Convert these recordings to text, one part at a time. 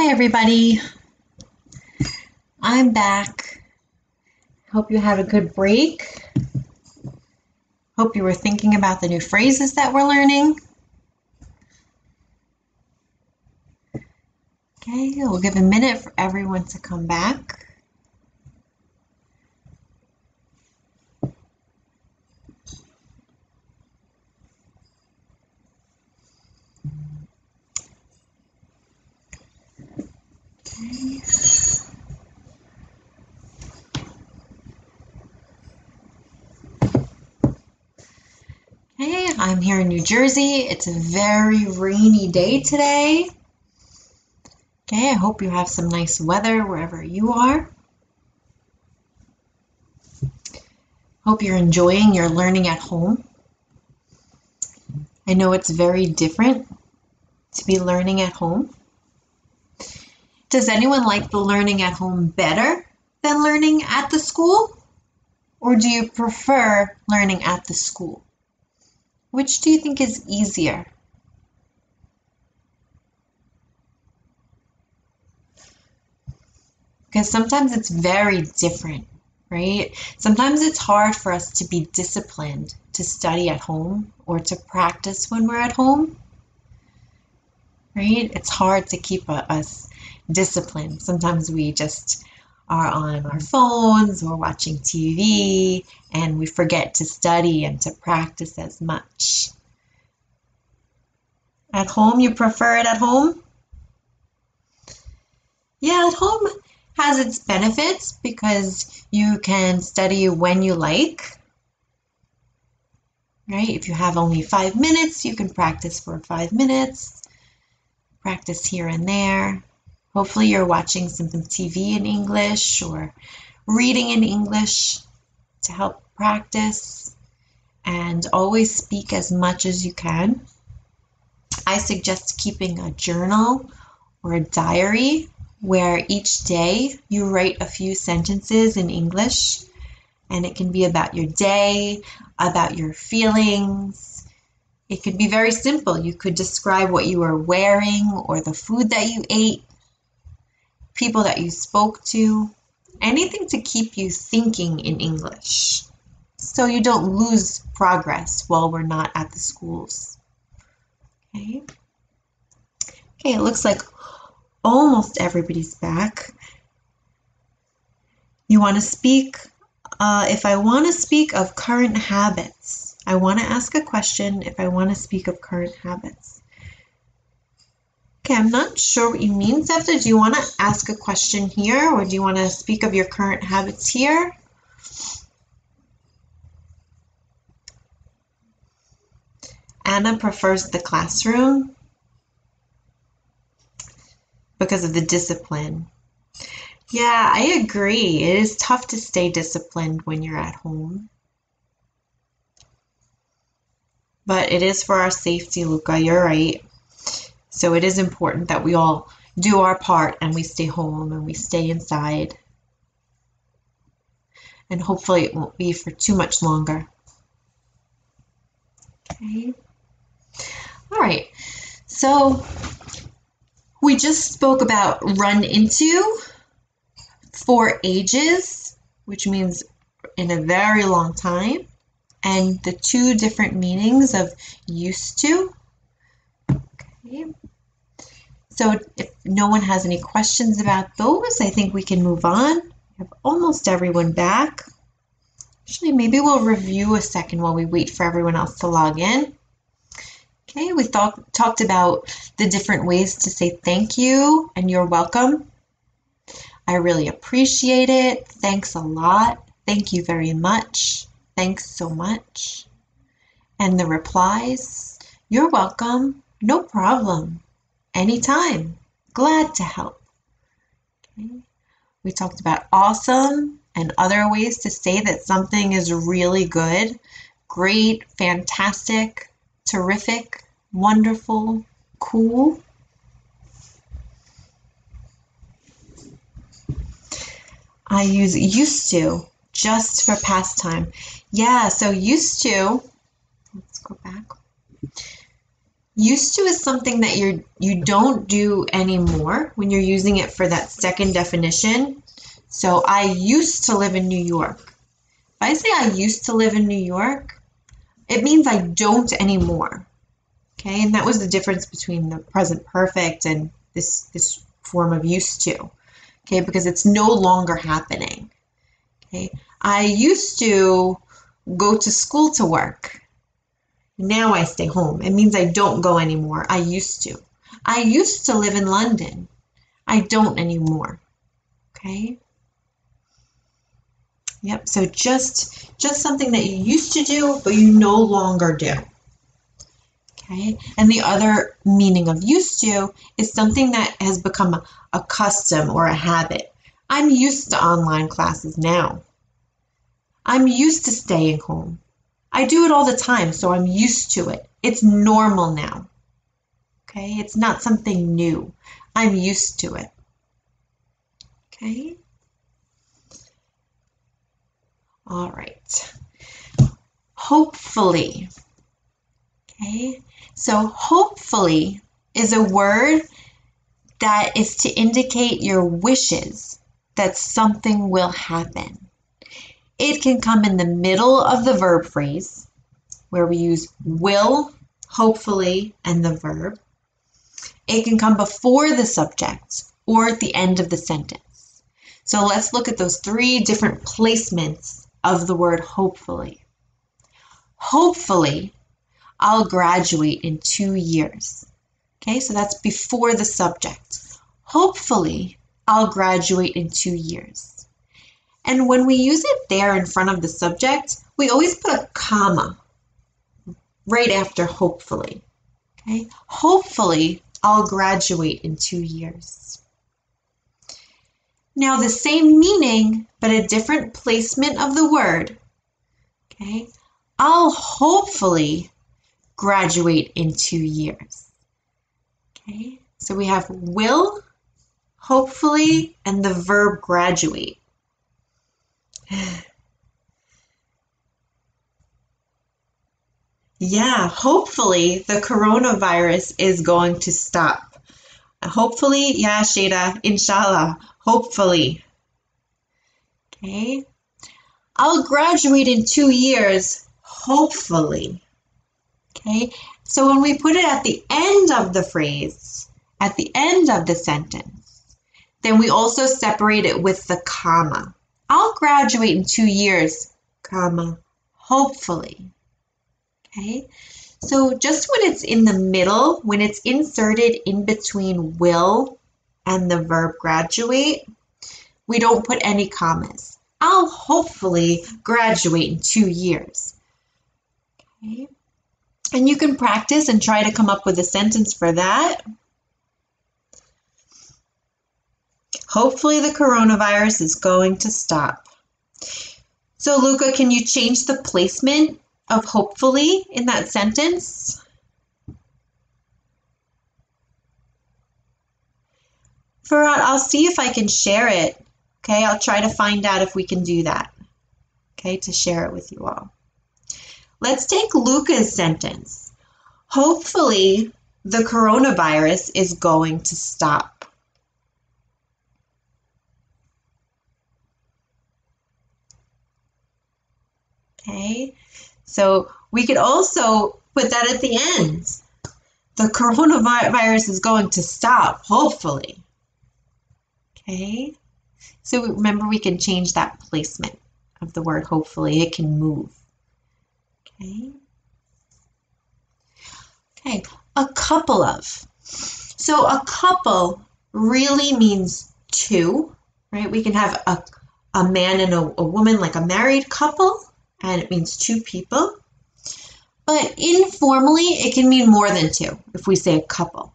Hi everybody, I'm back. Hope you had a good break. Hope you were thinking about the new phrases that we're learning. Okay, we'll give a minute for everyone to come back. Okay. Okay, I'm here in New Jersey. It's a very rainy day today. Okay, I hope you have some nice weather wherever you are. Hope you're enjoying your learning at home. I know it's very different to be learning at home. Does anyone like the learning at home better than learning at the school? Or do you prefer learning at the school? Which do you think is easier? Because sometimes it's very different, right? Sometimes it's hard for us to be disciplined to study at home or to practice when we're at home, right? It's hard to keep us disciplined. Sometimes we just are on our phones or watching TV and we forget to study and to practice as much. At home, you prefer it at home? Yeah, at home has its benefits because you can study when you like, right? If you have only 5 minutes, you can practice for 5 minutes, practice here and there. Hopefully you're watching some TV in English or reading in English to help practice, and always speak as much as you can. I suggest keeping a journal or a diary where each day you write a few sentences in English, and it can be about your day, about your feelings. It could be very simple. You could describe what you were wearing or the food that you ate, people that you spoke to, anything to keep you thinking in English so you don't lose progress while we're not at the schools. Okay, it looks like almost everybody's back. You want to speak, if I want to speak of current habits, I want to ask a question if I want to speak of current habits. Okay, I'm not sure what you mean, Sefta. Do you want to ask a question here, or do you want to speak of your current habits here? Anna prefers the classroom because of the discipline. Yeah, I agree. It is tough to stay disciplined when you're at home. But it is for our safety, Luca. You're right. So it is important that we all do our part and we stay home and we stay inside. And hopefully it won't be for too much longer. Okay. All right. So we just spoke about run into for ages, which means in a very long time, and the two different meanings of used to. Okay. So if no one has any questions about those, I think we can move on. We have almost everyone back. Actually, maybe we'll review a second while we wait for everyone else to log in. Okay, we talked about the different ways to say thank you and you're welcome. I really appreciate it. Thanks a lot. Thank you very much. Thanks so much. And the replies, you're welcome. No problem. Anytime. Glad to help. Okay. We talked about awesome and other ways to say that something is really good, great, fantastic, terrific, wonderful, cool. I use used to just for past time. Yeah, so used to, let's go back. Used to is something that you don't do anymore when you're using it for that second definition. So I used to live in New York. If I say I used to live in New York, it means I don't anymore. Okay, and that was the difference between the present perfect and this form of used to. Okay, because it's no longer happening. Okay, I used to go to school to work. Now I stay home. It means I don't go anymore. I used to. I used to live in London. I don't anymore. Okay? Yep, so just something that you used to do, but you no longer do. Okay? And the other meaning of used to is something that has become a custom or a habit. I'm used to online classes now. I'm used to staying home. I do it all the time, so I'm used to it. It's normal now. Okay? It's not something new. I'm used to it. Okay? All right. Hopefully. Okay? So hopefully is a word that is to indicate your wishes that something will happen. It can come in the middle of the verb phrase, where we use will, hopefully, and the verb. It can come before the subject or at the end of the sentence. So let's look at those three different placements of the word hopefully. Hopefully, I'll graduate in 2 years. Okay, so that's before the subject. Hopefully, I'll graduate in 2 years. And when we use it there in front of the subject, we always put a comma right after hopefully. Okay? Hopefully, I'll graduate in 2 years. Now the same meaning, but a different placement of the word. Okay? I'll hopefully graduate in 2 years. Okay? So we have will, hopefully, and the verb graduate. Yeah, hopefully the coronavirus is going to stop. Hopefully, yeah, Shada, inshallah, hopefully. Okay. I'll graduate in 2 years, hopefully. Okay. So when we put it at the end of the phrase, at the end of the sentence, then we also separate it with the comma. I'll graduate in 2 years, comma, hopefully. Okay, so just when it's in the middle, when it's inserted in between will and the verb graduate, we don't put any commas. I'll hopefully graduate in 2 years. Okay, and you can practice and try to come up with a sentence for that. Hopefully the coronavirus is going to stop. So Luca, can you change the placement of hopefully in that sentence? Farad, I'll see if I can share it. Okay, I'll try to find out if we can do that. Okay, to share it with you all. Let's take Luca's sentence. Hopefully the coronavirus is going to stop. Okay, so we could also put that at the end. The coronavirus is going to stop, hopefully. Okay, so remember we can change that placement of the word hopefully. It can move. Okay, okay, a couple of. So a couple really means two, right? We can have a man and a woman, like a married couple, and it means two people. But informally, it can mean more than two if we say a couple.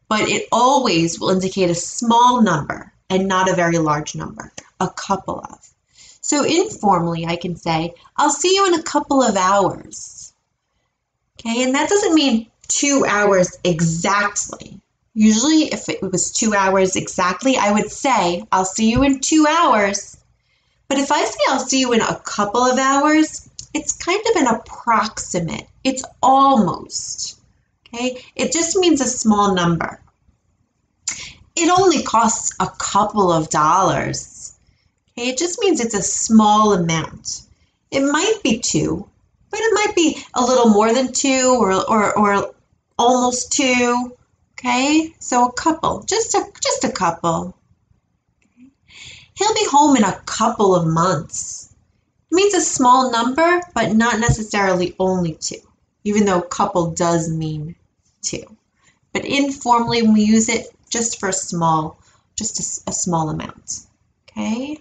But it always will indicate a small number and not a very large number, a couple of. So informally, I can say, I'll see you in a couple of hours. Okay, and that doesn't mean 2 hours exactly. Usually, if it was 2 hours exactly, I would say, I'll see you in 2 hours. But if I say I'll see you in a couple of hours, it's kind of an approximate. It's almost. Okay, it just means a small number. It only costs a couple of dollars. Okay, it just means it's a small amount. It might be two, but it might be a little more than two or almost two. Okay, so a couple, just a couple. Okay. He'll be home in a couple of months. It means a small number, but not necessarily only two, even though couple does mean two. But informally, we use it just for a small amount. Okay.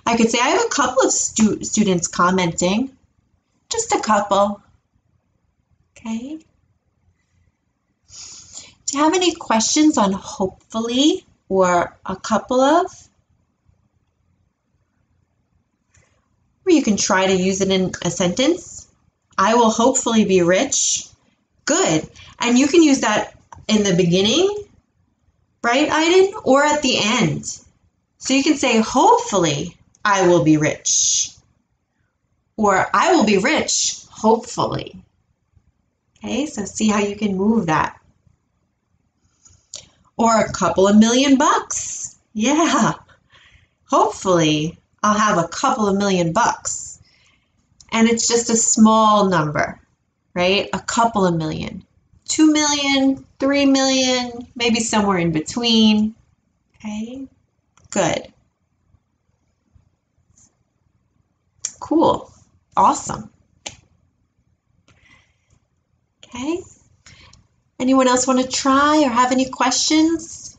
I could say I have a couple of students commenting, just a couple. Okay. Do you have any questions on hopefully or a couple of? Or you can try to use it in a sentence. I will hopefully be rich. Good. And you can use that in the beginning, right, Aiden? Or at the end. So you can say, hopefully I will be rich. Or I will be rich, hopefully. Okay, so see how you can move that. Or a couple of $1,000,000. Yeah. Hopefully I'll have a couple of $1,000,000. And it's just a small number, right? A couple of million. 2 million, 3 million, maybe somewhere in between. Okay, good. Cool, awesome. Okay, anyone else want to try or have any questions?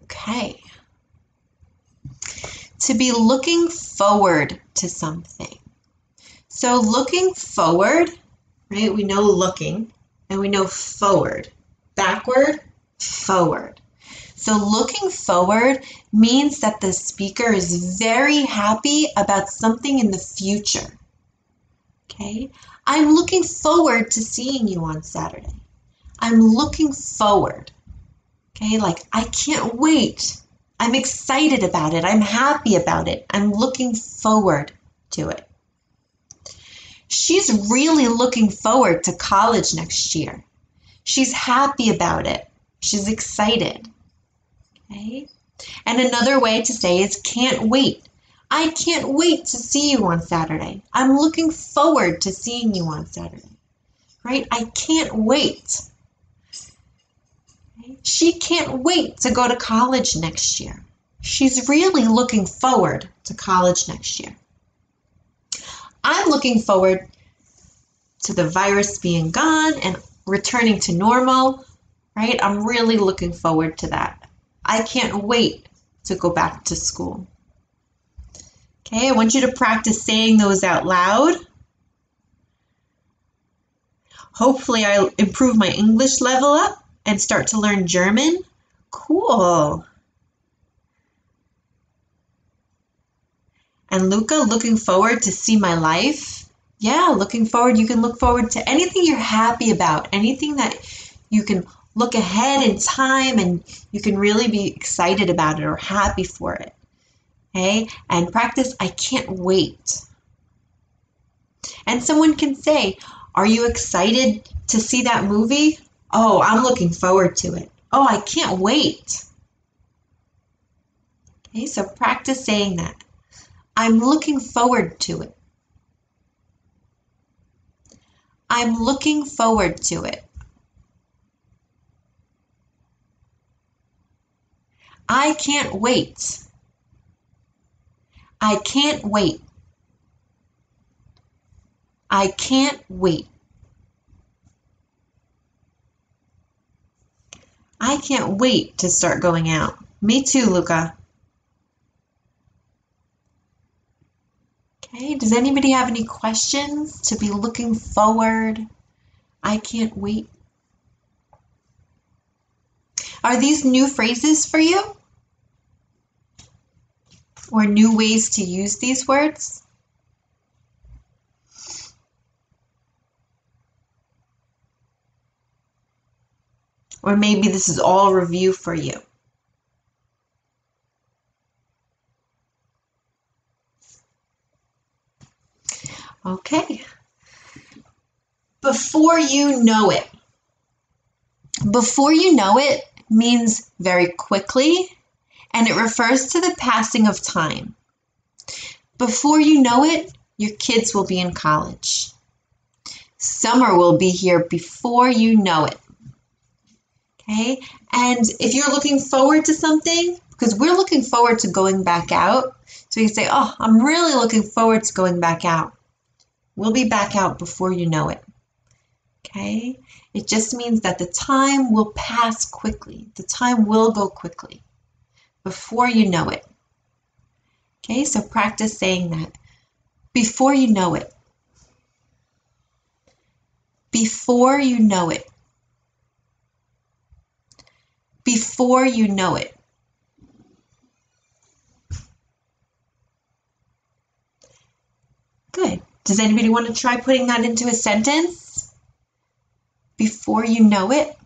Okay. To be looking forward to something. So looking forward, right? We know looking and we know forward. Backward, forward. So looking forward means that the speaker is very happy about something in the future. Okay? I'm looking forward to seeing you on Saturday. I'm looking forward. Okay? Like, I can't wait. I'm excited about it. I'm happy about it. I'm looking forward to it. She's really looking forward to college next year. She's happy about it. She's excited. Okay? And another way to say is can't wait. I can't wait to see you on Saturday. I'm looking forward to seeing you on Saturday. Right? I can't wait. She can't wait to go to college next year. She's really looking forward to college next year. I'm looking forward to the virus being gone and returning to normal, right? I'm really looking forward to that. I can't wait to go back to school. Okay, I want you to practice saying those out loud. Hopefully I'll improve my English level up and start to learn German. Cool. And Luca, looking forward to see my life. Yeah, looking forward. You can look forward to anything you're happy about, anything that you can look ahead in time and you can really be excited about it or happy for it. Okay, and practice, I can't wait. And someone can say, are you excited to see that movie? Oh, I'm looking forward to it. Oh, I can't wait. Okay, so practice saying that. I'm looking forward to it. I'm looking forward to it. I can't wait. I can't wait. I can't wait. I can't wait to start going out. Me too, Luca. Okay, does anybody have any questions? To be looking forward. I can't wait. Are these new phrases for you? Or new ways to use these words? Or maybe this is all review for you. Okay. Before you know it. Before you know it means very quickly, and it refers to the passing of time. Before you know it, your kids will be in college. Summer will be here before you know it. Okay, and if you're looking forward to something, because we're looking forward to going back out, so you say, oh, I'm really looking forward to going back out. We'll be back out before you know it. Okay, it just means that the time will pass quickly. The time will go quickly before you know it. Okay, so practice saying that. Before you know it. Before you know it. Before you know it. Good. Does anybody want to try putting that into a sentence? Before you know it.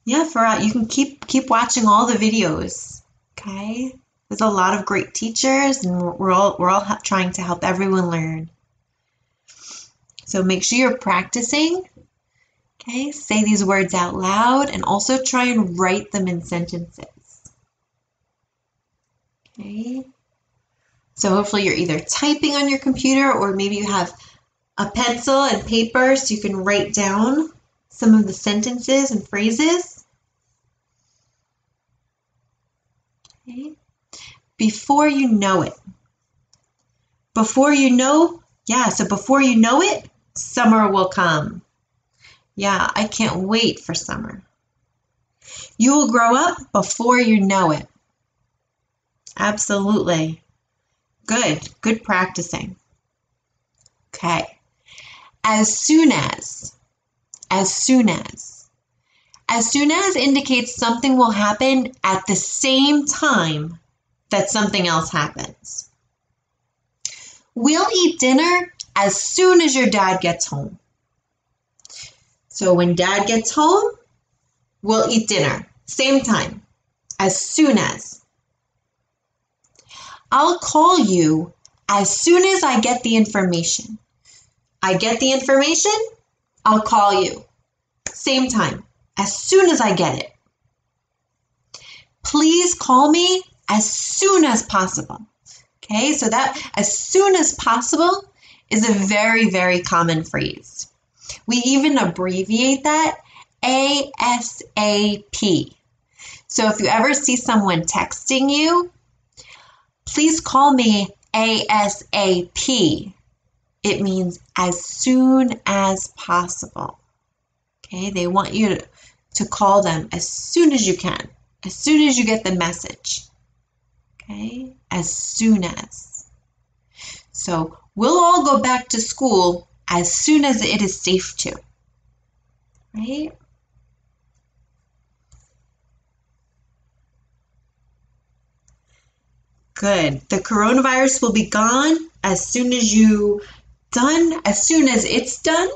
Yeah, you can keep watching all the videos. Okay, there's a lot of great teachers, and we're all trying to help everyone learn. So make sure you're practicing. Okay, say these words out loud, and also try and write them in sentences. Okay, so hopefully you're either typing on your computer, or maybe you have a pencil and paper so you can write down some of the sentences and phrases. Okay. Before you know it. Before you know, so before you know it, summer will come. Yeah, I can't wait for summer. You will grow up before you know it. Absolutely. Good practicing. Okay. As soon as. As soon as. As soon as indicates something will happen at the same time that something else happens. We'll eat dinner as soon as your dad gets home. So when dad gets home, we'll eat dinner. Same time. As soon as. I'll call you as soon as I get the information. I get the information, I'll call you. Same time. As soon as I get it. Please call me as soon as possible. Okay, so that as soon as possible is a very, very common phrase. We even abbreviate that ASAP. So if you ever see someone texting you, please call me ASAP. It means as soon as possible. Okay, they want you to call them as soon as you can, as soon as you get the message. Okay, as soon as. So we'll all go back to school as soon as it is safe to. Right? Good. The coronavirus will be gone as soon as it's done,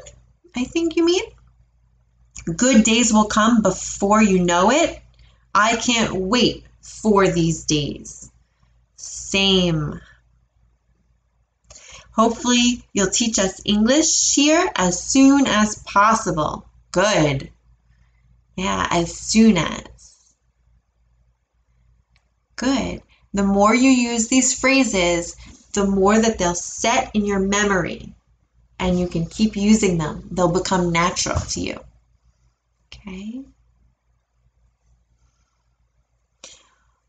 I think you mean. Good days will come before you know it. I can't wait for these days. Same. Hopefully you'll teach us English here as soon as possible. Good. Yeah, as soon as. Good. The more you use these phrases, the more that they'll set in your memory and you can keep using them. They'll become natural to you. Okay.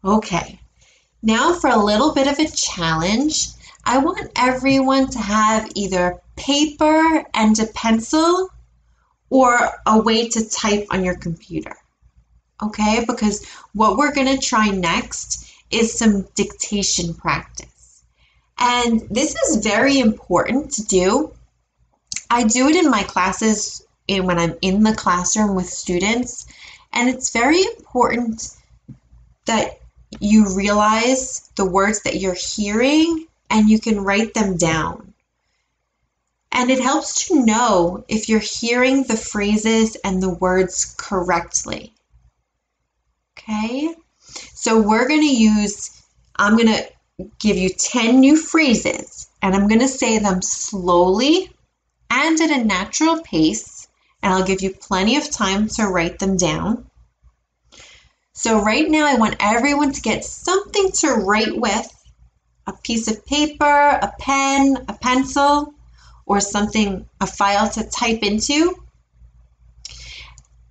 Okay. Now for a little bit of a challenge. I want everyone to have either paper and a pencil or a way to type on your computer. Okay, because what we're going to try next is some dictation practice. And this is very important to do. I do it in my classes when I'm in the classroom with students, and it's very important that you realize the words that you're hearing and you can write them down. And it helps to know if you're hearing the phrases and the words correctly. Okay? So I'm going to give you 10 new phrases, and I'm going to say them slowly and at a natural pace, and I'll give you plenty of time to write them down. So right now I want everyone to get something to write with, a piece of paper, a pen, a pencil, or something, a file to type into.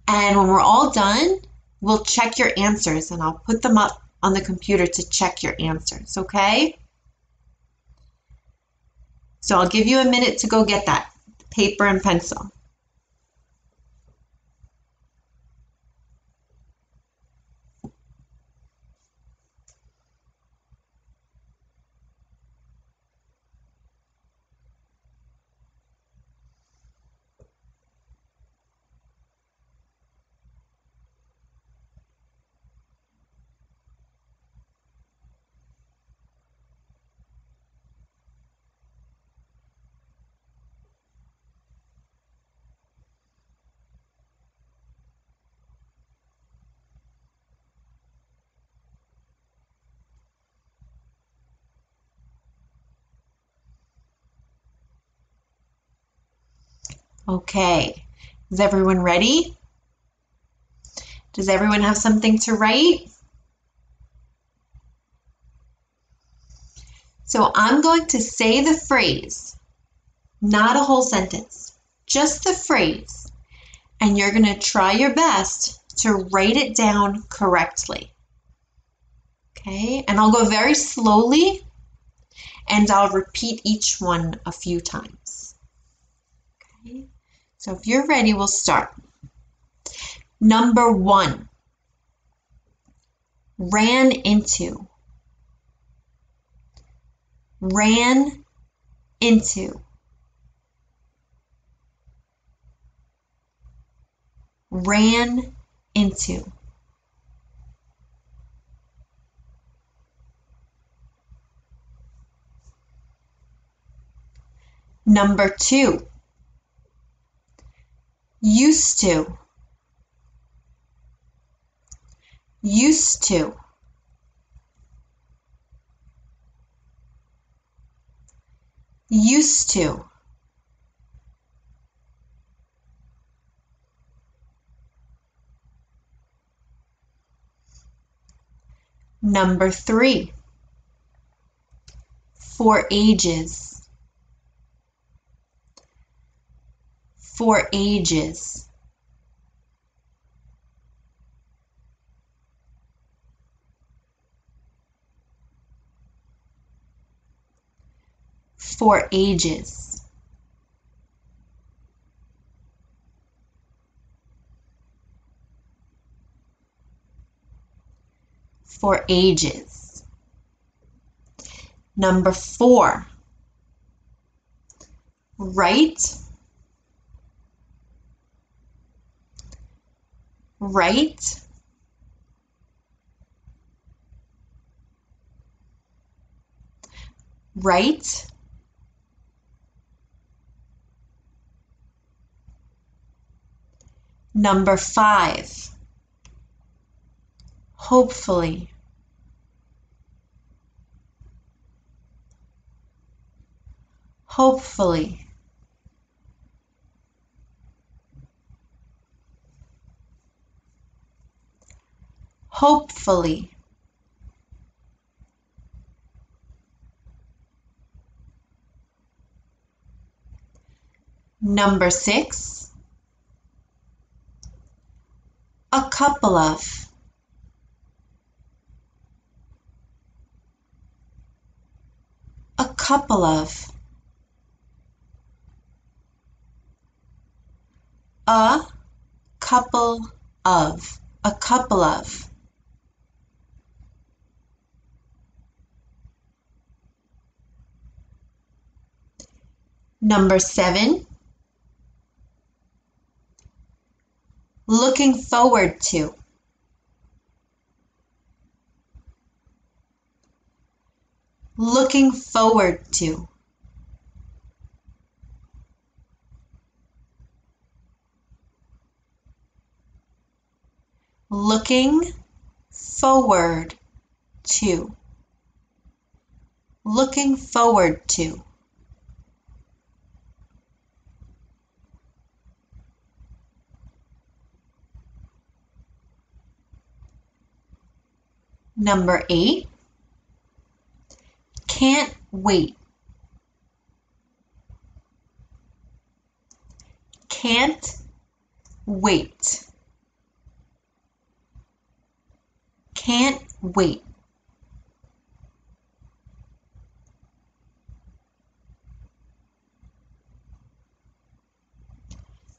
And when we're all done, we'll check your answers, and I'll put them up on the computer to check your answers, okay? So I'll give you a minute to go get that paper and pencil. Okay, is everyone ready? Does everyone have something to write? So I'm going to say the phrase, not a whole sentence, just the phrase, and you're going to try your best to write it down correctly. Okay, and I'll go very slowly, and I'll repeat each one a few times. Okay, so if you're ready, we'll start. Number 1, ran into. Ran into. Ran into. Number 2, used to. Used to. Used to. Number 3, for ages. For ages. For ages. For ages. Number 4, right. Right. Right. Number 5, hopefully. Hopefully. Hopefully. Number 6, a couple of. A couple of. A couple of. A couple of. Number 7, looking forward to. looking forward to. Looking forward to. Looking forward to. Number 8, can't wait. Can't wait. Can't wait.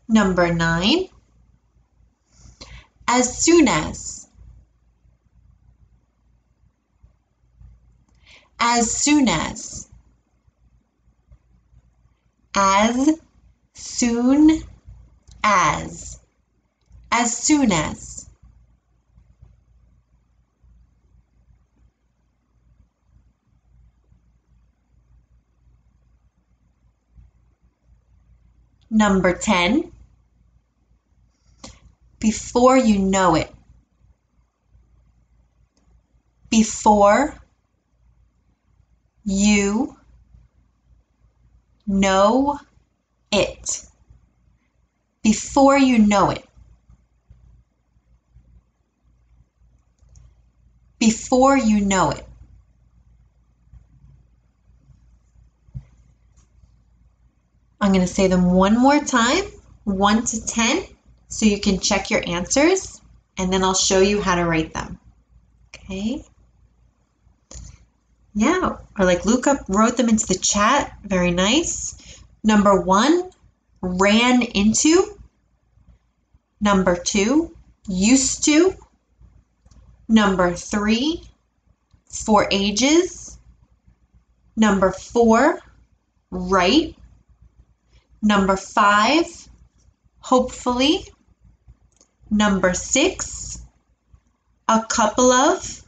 Number 9, as soon as. As soon as. As soon as. As soon as. Number 10, before you know it. Before you know it. Before you know it. Before you know it. I'm going to say them one more time, 1 to 10, so you can check your answers, and then I'll show you how to write them. Okay? Yeah, or like Luca wrote them into the chat. Very nice. Number 1, ran into. Number 2, used to. Number 3, for ages. Number 4, right. Number 5, hopefully. Number 6, a couple of.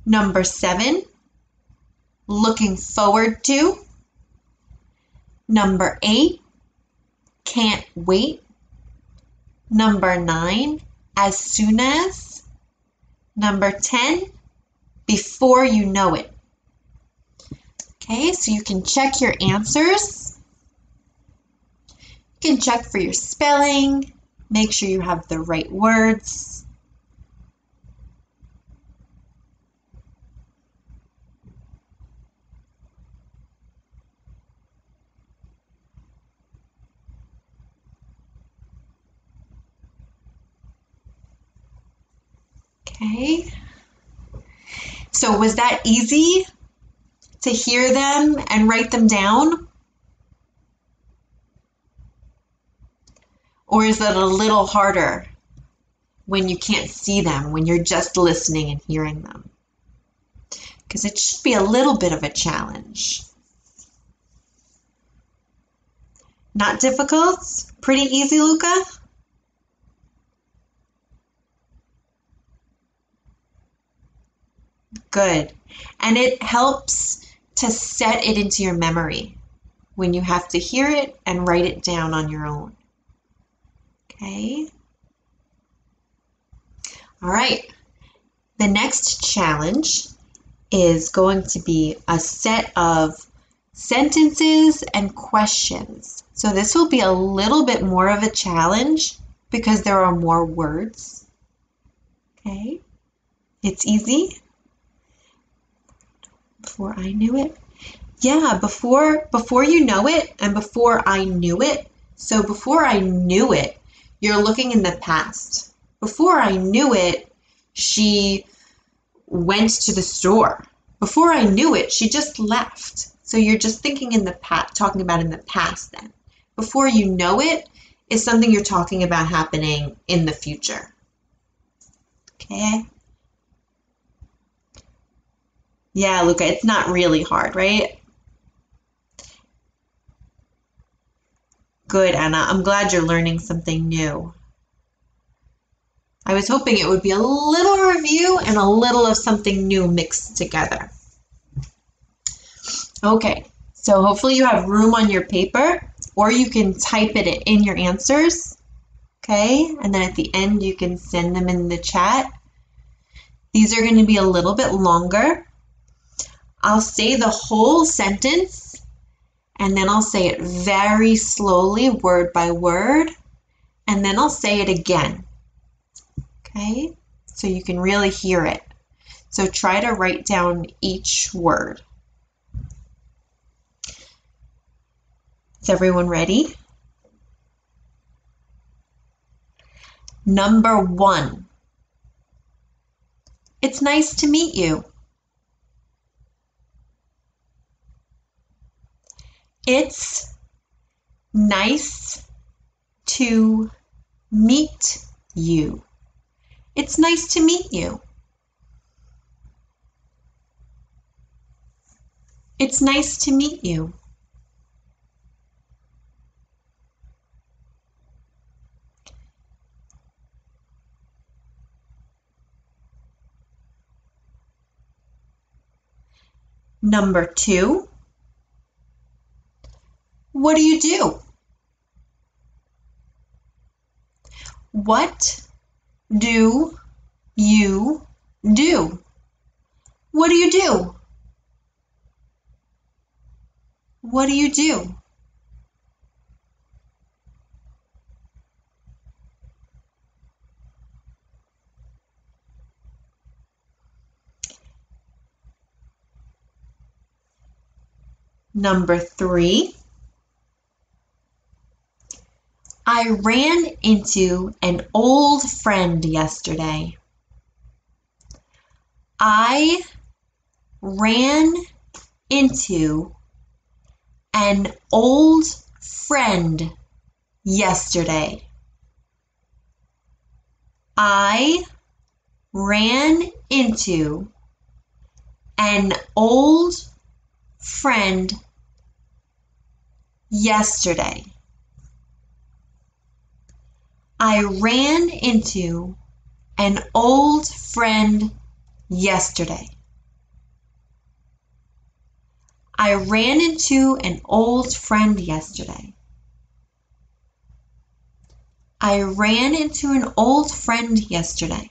Number 7, looking forward to. Number 8, can't wait. Number 9, as soon as. Number 10, before you know it. Okay, so you can check your answers. You can check for your spelling. Make sure you have the right words. Okay, so was that easy to hear them and write them down? Or is it a little harder when you can't see them, when you're just listening and hearing them? Because it should be a little bit of a challenge. Not difficult? Pretty easy, Luca? Good. And it helps to set it into your memory when you have to hear it and write it down on your own. Okay? All right. The next challenge is going to be a set of sentences and questions. So this will be a little bit more of a challenge because there are more words. Okay? It's easy. Before I knew it? Yeah, before you know it and before I knew it. So before I knew it, you're looking in the past. Before I knew it, she went to the store. Before I knew it, she just left. So you're just thinking in the past, talking about in the past then. Before you know it is something you're talking about happening in the future. Okay? Yeah, Luca, it's not really hard, right? Good, Anna. I'm glad you're learning something new. I was hoping it would be a little review and a little of something new mixed together. Okay, so hopefully you have room on your paper, or you can type it in your answers. Okay, and then at the end you can send them in the chat. These are going to be a little bit longer. I'll say the whole sentence, and then I'll say it very slowly, word by word, and then I'll say it again. Okay, so you can really hear it. So try to write down each word. Is everyone ready? Number 1. It's nice to meet you. It's nice to meet you. It's nice to meet you. It's nice to meet you. Number 2. What do you do? What do you do? What do you do? What do you do? Number 3. I ran into an old friend yesterday. I ran into an old friend yesterday. I ran into an old friend yesterday. I ran into an old friend yesterday. I ran into an old friend yesterday. I ran into an old friend yesterday.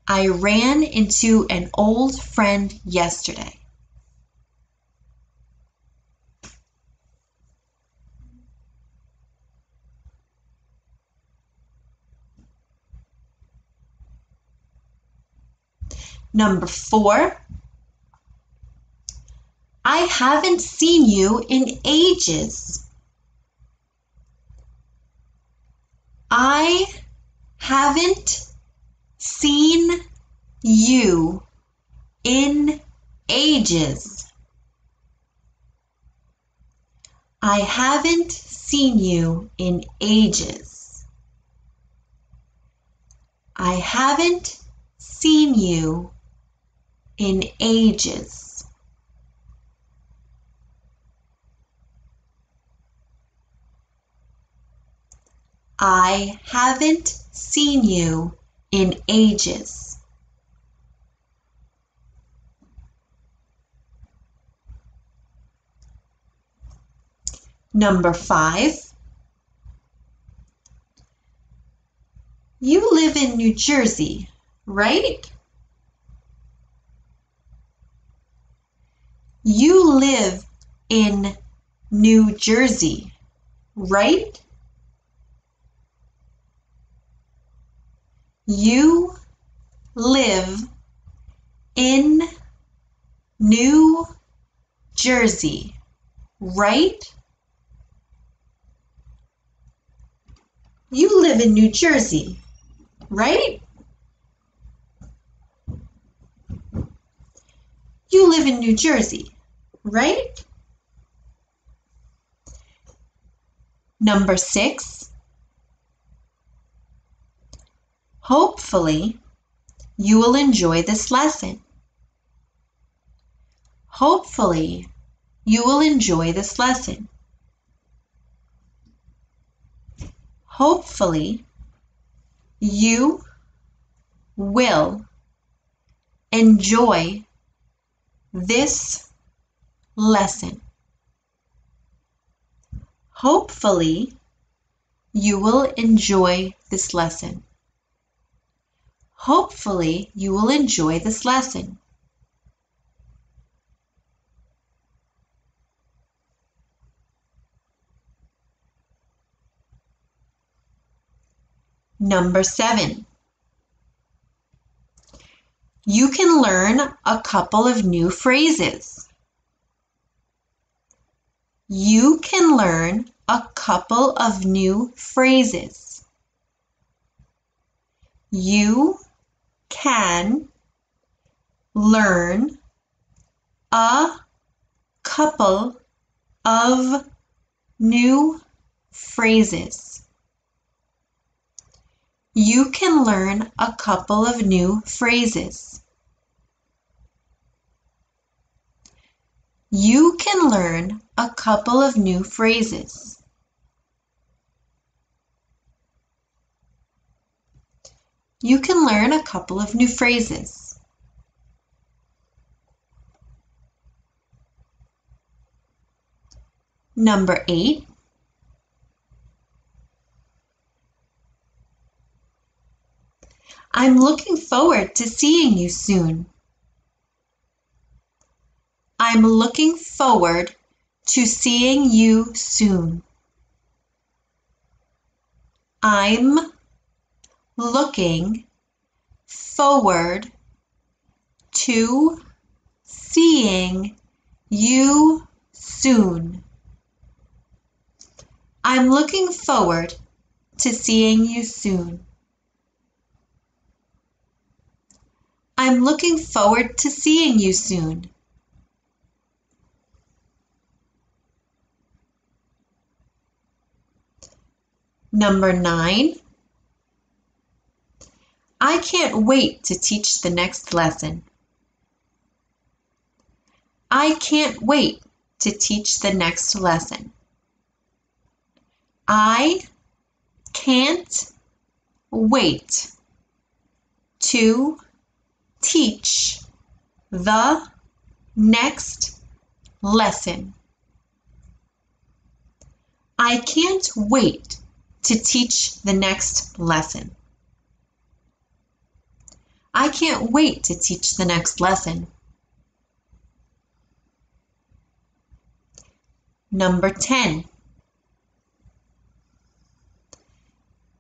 I ran into an old friend yesterday. Number 4. I haven't seen you in ages. I haven't seen you in ages. I haven't seen you in ages. I haven't seen you in ages. I haven't seen you in ages. Number 5. You live in New Jersey, right? You live in New Jersey, right? You live in New Jersey, right? You live in New Jersey, right? You live in New Jersey, right? Number 6. Hopefully, you will enjoy this lesson. Hopefully, you will enjoy this lesson. Hopefully, you will enjoy this lesson. Hopefully, you will enjoy this lesson. Hopefully, you will enjoy this lesson. Number 7. You can learn a couple of new phrases. You can learn a couple of new phrases. You can learn a couple of new phrases. You can learn a couple of new phrases. You can learn a couple of new phrases. You can learn a couple of new phrases. Number 8. I'm looking forward to seeing you soon. I'm looking forward to seeing you soon. I'm looking forward to seeing you soon. I'm looking forward to seeing you soon. I'm looking forward to seeing you soon. Number 9. I can't wait to teach the next lesson. I can't wait to teach the next lesson. I can't wait to teach the next lesson. I can't wait to teach the next lesson. I can't wait to teach the next lesson. Number 10.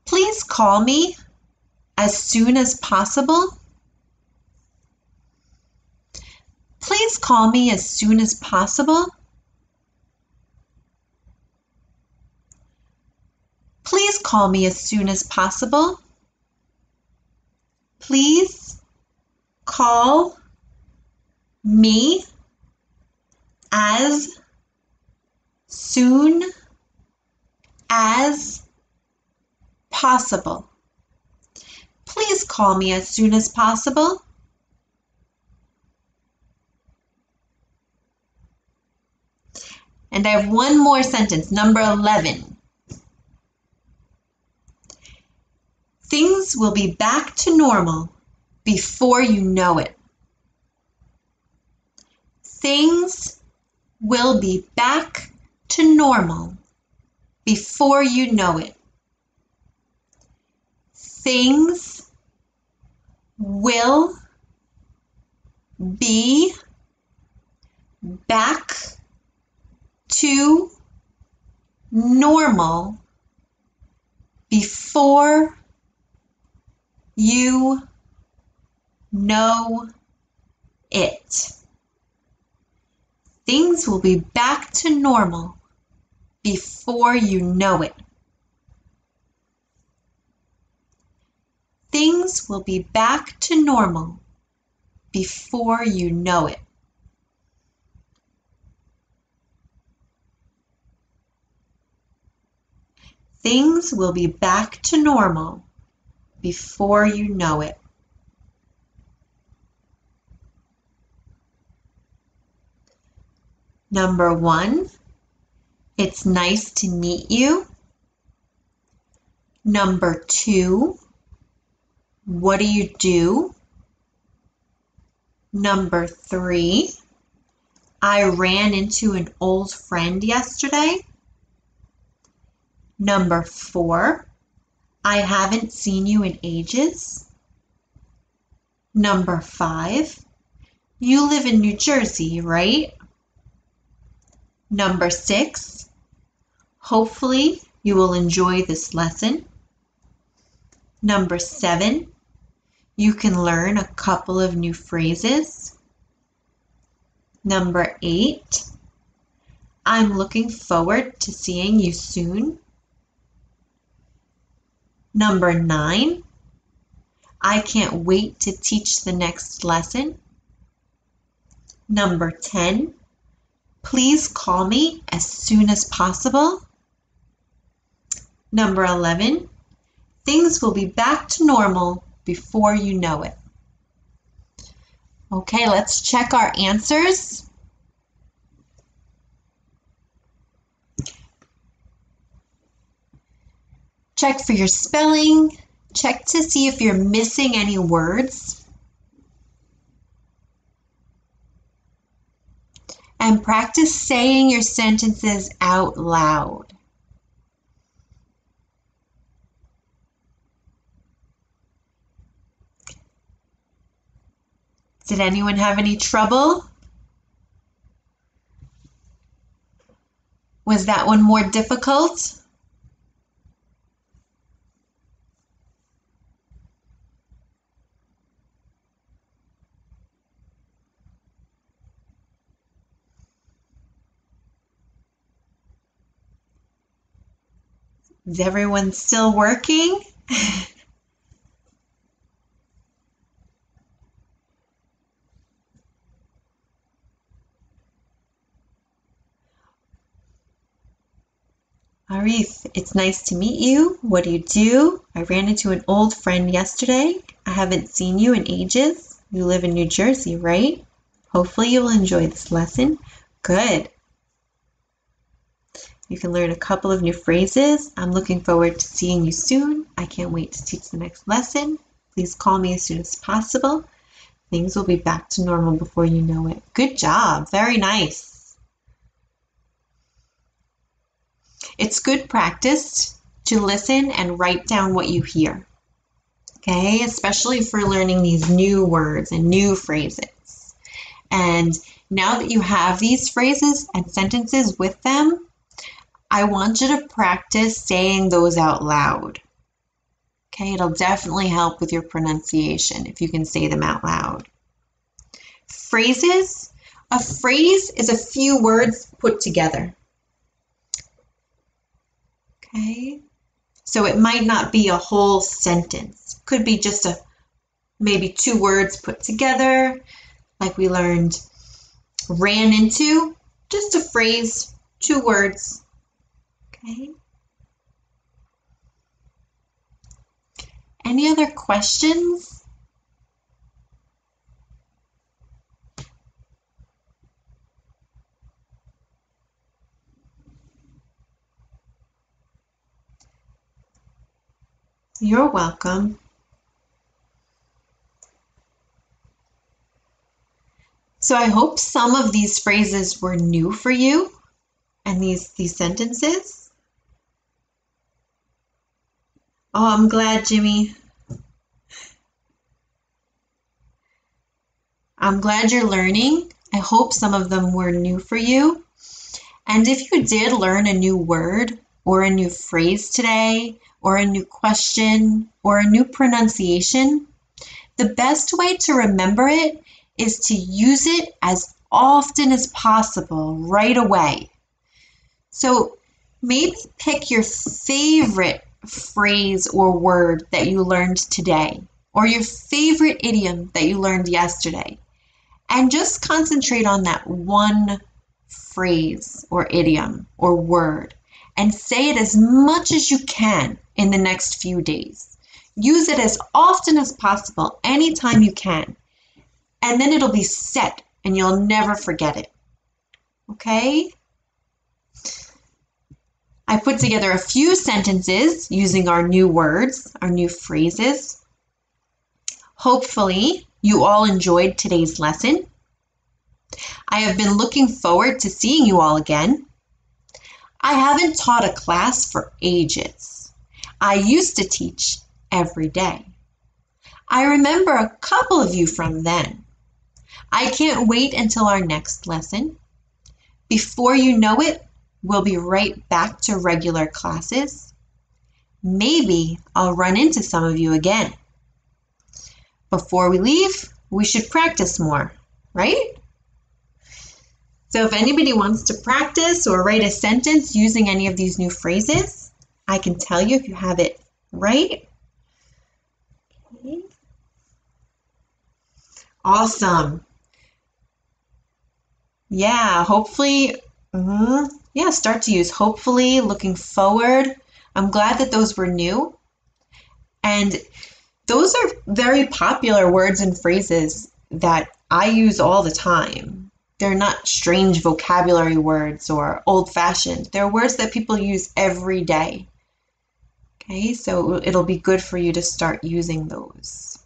Please call me as soon as possible. Please call me as soon as possible. Please call me as soon as possible. Please call me as soon as possible. Please call me as soon as possible. And I have one more sentence, number 11. Things will be back to normal before you know it. Things will be back to normal before you know it. Things will be back to normal before you know it. Things will be back to normal before you know it. Things will be back to normal before you know it. Things will be back to normal before you know it. Number 1, it's nice to meet you. Number 2, what do you do? Number 3, I ran into an old friend yesterday. Number 4, I haven't seen you in ages. Number 5, you live in New Jersey, right? Number 6, hopefully you will enjoy this lesson. Number 7, you can learn a couple of new phrases. Number 8, I'm looking forward to seeing you soon. Number 9, I can't wait to teach the next lesson. Number 10, please call me as soon as possible. Number 11, things will be back to normal before you know it. Okay, let's check our answers. Check for your spelling. Check to see if you're missing any words. And practice saying your sentences out loud. Did anyone have any trouble? Was that one more difficult? Is everyone still working? Arif, it's nice to meet you. What do you do? I ran into an old friend yesterday. I haven't seen you in ages. You live in New Jersey, right? Hopefully you will enjoy this lesson. Good. You can learn a couple of new phrases. I'm looking forward to seeing you soon. I can't wait to teach the next lesson. Please call me as soon as possible. Things will be back to normal before you know it. Good job. Very nice. It's good practice to listen and write down what you hear. Okay, especially for learning these new words and new phrases. And now that you have these phrases and sentences with them, I want you to practice saying those out loud. Okay, it'll definitely help with your pronunciation if you can say them out loud. Phrases. A phrase is a few words put together. Okay, so it might not be a whole sentence. Could be just maybe 2 words put together, like we learned ran into, just a phrase, 2 words. Okay. Any other questions? You're welcome. So I hope some of these phrases were new for you and these sentences. Oh, I'm glad, Jimmy. I'm glad you're learning. I hope some of them were new for you. And if you did learn a new word or a new phrase today, or a new question, or a new pronunciation, the best way to remember it is to use it as often as possible right away. So maybe pick your favorite phrase or word that you learned today, or your favorite idiom that you learned yesterday, and just concentrate on that one phrase or idiom or word and say it as much as you can in the next few days. Use it as often as possible, anytime you can, and then it'll be set and you'll never forget it. Okay? I put together a few sentences using our new words, our new phrases. Hopefully, you all enjoyed today's lesson. I have been looking forward to seeing you all again. I haven't taught a class for ages. I used to teach every day. I remember a couple of you from then. I can't wait until our next lesson. Before you know it, we'll be right back to regular classes. Maybe I'll run into some of you again. Before we leave, we should practice more, right? So if anybody wants to practice or write a sentence using any of these new phrases, I can tell you if you have it right. Okay. Awesome. Yeah, hopefully, start to use hopefully, looking forward. I'm glad that those were new. And those are very popular words and phrases that I use all the time. They're not strange vocabulary words or old-fashioned. They're words that people use every day. Okay, so it'll be good for you to start using those.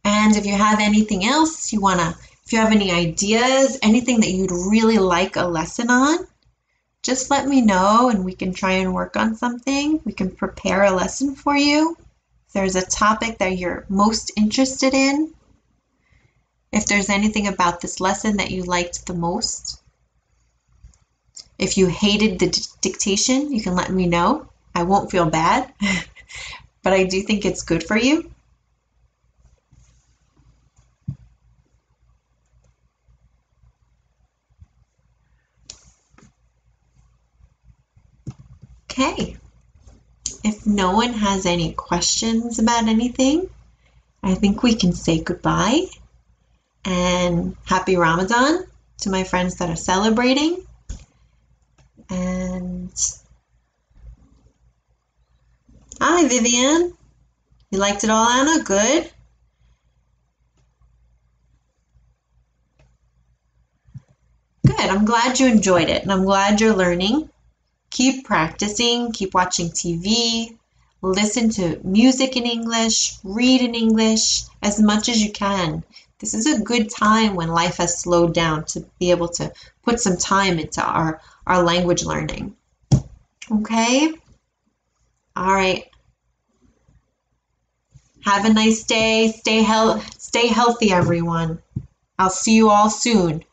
And if you have anything else if you have any ideas, anything that you'd really like a lesson on, just let me know and we can try and work on something. We can prepare a lesson for you. If there's a topic that you're most interested in, if there's anything about this lesson that you liked the most. If you hated the dictation, you can let me know. I won't feel bad, but I do think it's good for you. Okay, if no one has any questions about anything, I think we can say goodbye and happy Ramadan to my friends that are celebrating. And hi, Vivian. You liked it all, Anna? Good. Good. I'm glad you enjoyed it and I'm glad you're learning. Keep practicing, keep watching TV, listen to music in English, read in English as much as you can. This is a good time when life has slowed down to be able to put some time into our language learning. Okay? All right. Have a nice day. Stay healthy, everyone. I'll see you all soon.